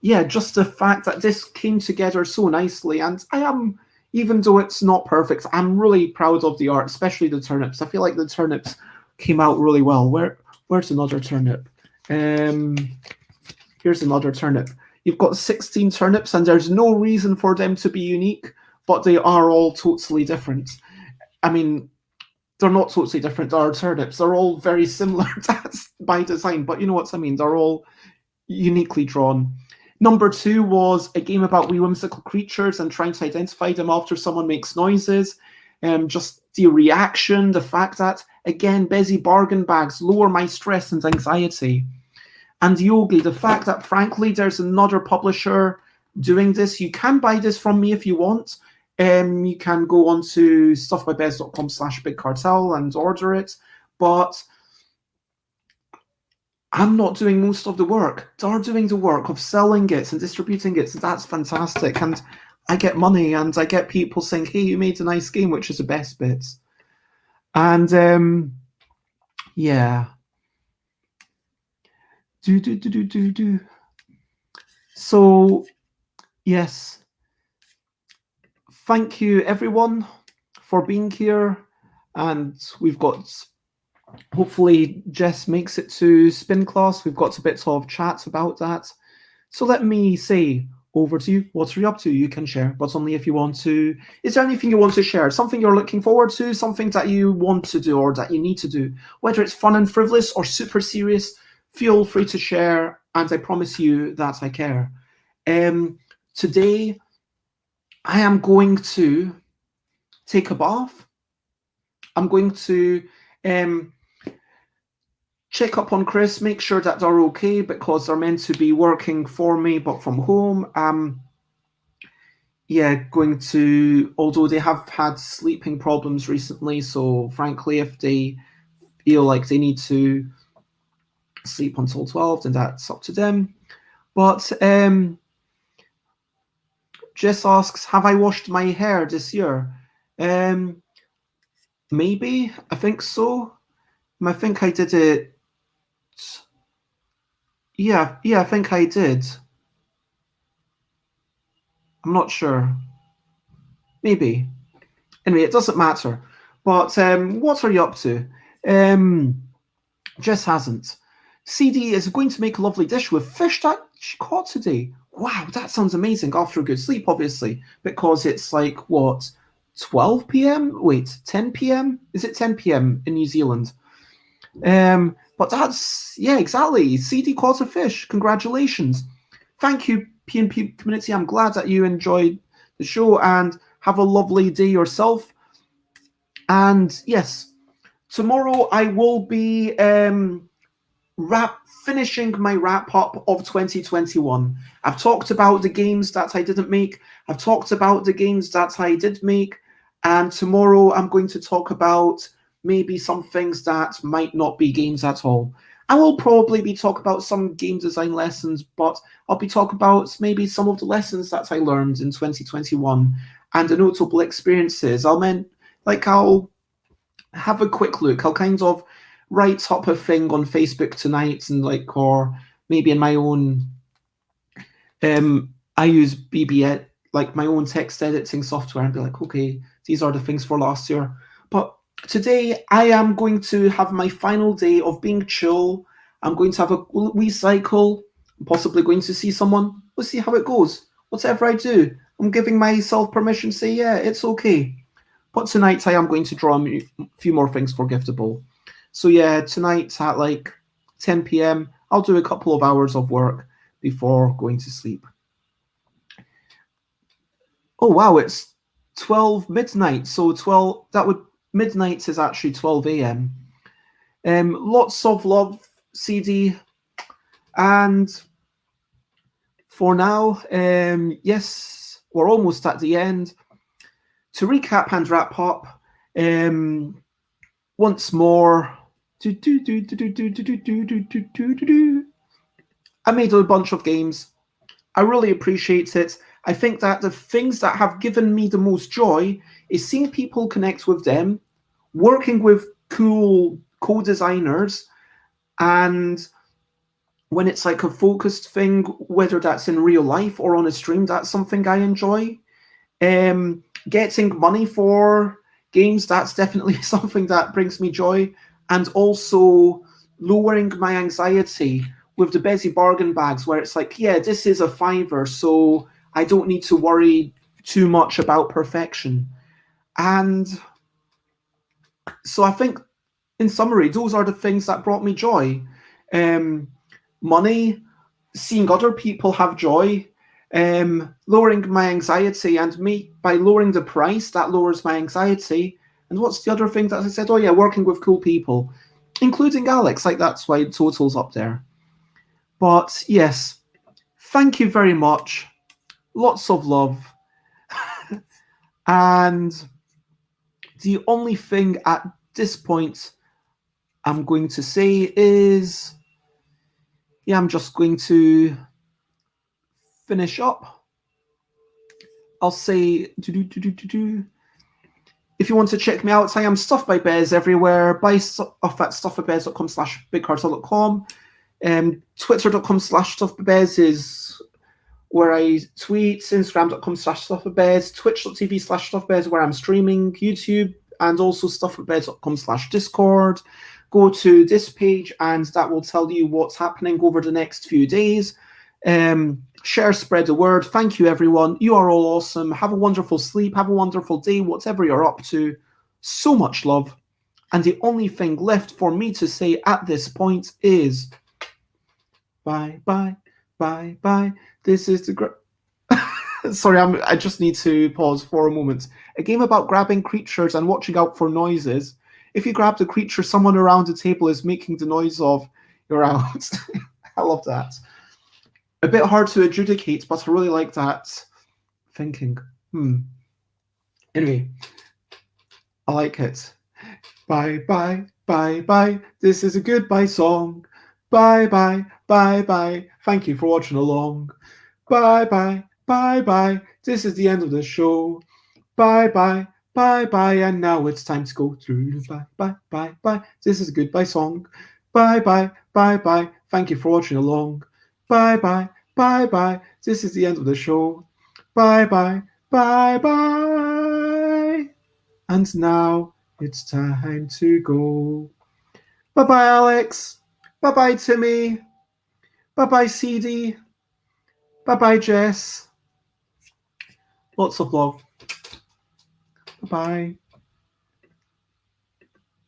A: yeah, just the fact that this came together so nicely, and I am, even though it's not perfect, I'm really proud of the art, especially the turnips. I feel like the turnips came out really well. Where's another turnip? Um, Here's another turnip. You've got 16 turnips, and there's no reason for them to be unique, but they are all totally different. I mean, they're not totally different. They are turnips. They're all very similar by design, but you know what I mean. They're all uniquely drawn. Number 2 was a game about wee whimsical creatures and trying to identify them after someone makes noises. Just the reaction, the fact that, again, busy bargain bags lower my stress and anxiety. And Yogi, the fact that, frankly, there's another publisher doing this. You can buy this from me if you want. You can go on to stuffbybez.com/bigcartel and order it. But I'm not doing most of the work. They're doing the work of selling it and distributing it. So that's fantastic. And I get money, and I get people saying, hey, you made a nice game, which is the best bit. And yeah. So, yes. Thank you, everyone, for being here. And we've got, hopefully, Jess makes it to spin class. We've got a bit of chat about that. So let me say, over to you. What are you up to? You can share, but only if you want to. Is there anything you want to share? Something you're looking forward to? Something that you want to do or that you need to do? Whether it's fun and frivolous or super serious, feel free to share, and I promise you that I care. Today, I am going to take a bath. I'm going to check up on Chris, make sure that they're okay, because they're meant to be working for me, but from home. Yeah, going to, although they have had sleeping problems recently, so frankly, if they feel like they need to sleep until 12, then that's up to them. But Jess asks, have I washed my hair this year? Maybe, I think so. I think I did it. Yeah, I think I did. I'm not sure. Maybe. Anyway, it doesn't matter. But what are you up to? Jess hasn't. CD is going to make a lovely dish with fish that she caught today. Wow, that sounds amazing after a good sleep, obviously, because it's like, what, 12 p.m.? Wait, 10 p.m.? Is it 10 p.m. in New Zealand? But that's, yeah, exactly. CD caught a fish. Congratulations. Thank you, PNP community. I'm glad that you enjoyed the show, and have a lovely day yourself. And yes, tomorrow I will be finishing my wrap up of 2021. I've talked about the games that I didn't make. I've talked about the games that I did make. And tomorrow I'm going to talk about maybe some things that might not be games at all. I will probably be talking about some game design lessons, but I'll be talking about maybe some of the lessons that I learned in 2021 and the notable experiences. I'll have a quick look. I'll kind of write up a thing on Facebook tonight, and or maybe in my own. I use BBBB, like my own text editing software, and be like, okay, these are the things for last year. But today I am going to have my final day of being chill. I'm going to have a wee cycle. I'm possibly going to see someone. We'll see how it goes. Whatever I do, I'm giving myself permission to say, yeah, it's okay. But tonight I am going to draw a few more things for Giftable. So yeah, tonight at 10 p.m, I'll do a couple of hours of work before going to sleep. Oh wow, it's 12 midnight. So midnight is actually 12 a.m. Lots of love, CD. And for now, yes, we're almost at the end. To recap and wrap up, once more, I made a bunch of games. I really appreciate it. I think that the things that have given me the most joy is seeing people connect with them, working with cool co-designers, and when it's like a focused thing, whether that's in real life or on a stream, that's something I enjoy. Getting money for games, that's definitely something that brings me joy. And also lowering my anxiety with the Bezzy bargain bags, where it's like, yeah, this is a fiver, so I don't need to worry too much about perfection. And so I think, in summary, those are the things that brought me joy. Money, seeing other people have joy, lowering my anxiety, and me by lowering the price, that lowers my anxiety. And what's the other thing that I said? Oh yeah, working with cool people, including Alex. Like that's why total's up there. But yes, thank you very much. Lots of love. And the only thing at this point I'm going to say is, yeah, I'm just going to finish up. I'll say, if you want to check me out, I am Stuff by Bez everywhere. Buy stuff at stuffbybez.com/bigcartel.com. Twitter.com/stuffbybez is where I tweet. Instagram.com/stuffbybez. Twitch.tv/stuffbybez where I'm streaming. YouTube, and also stuffbybez.com/discord. Go to this page and that will tell you what's happening over the next few days. Share, spread the word. Thank you, everyone. You are all awesome. Have a wonderful sleep. Have a wonderful day, whatever you're up to. So much love. And the only thing left for me to say at this point is bye, bye, bye, bye. This is the Sorry, I just need to pause for a moment. A game about grabbing creatures and watching out for noises. If you grab the creature, someone around the table is making the noise of you're out. I love that. A bit hard to adjudicate, but I really like that thinking. Anyway, I like it. Bye, bye, bye, bye. This is a goodbye song. Bye, bye, bye, bye. Thank you for watching along. Bye, bye, bye, bye. This is the end of the show. Bye, bye, bye, bye. And now it's time to go through. Bye, bye, bye, bye. This is a goodbye song. Bye, bye, bye, bye. Thank you for watching along. Bye, bye, bye, bye. This is the end of the show. Bye, bye, bye, bye. And now it's time to go. Bye, bye, Alex. Bye, bye, Timmy. Bye, bye, CD. Bye, bye, Jess. Lots of love. Bye, bye.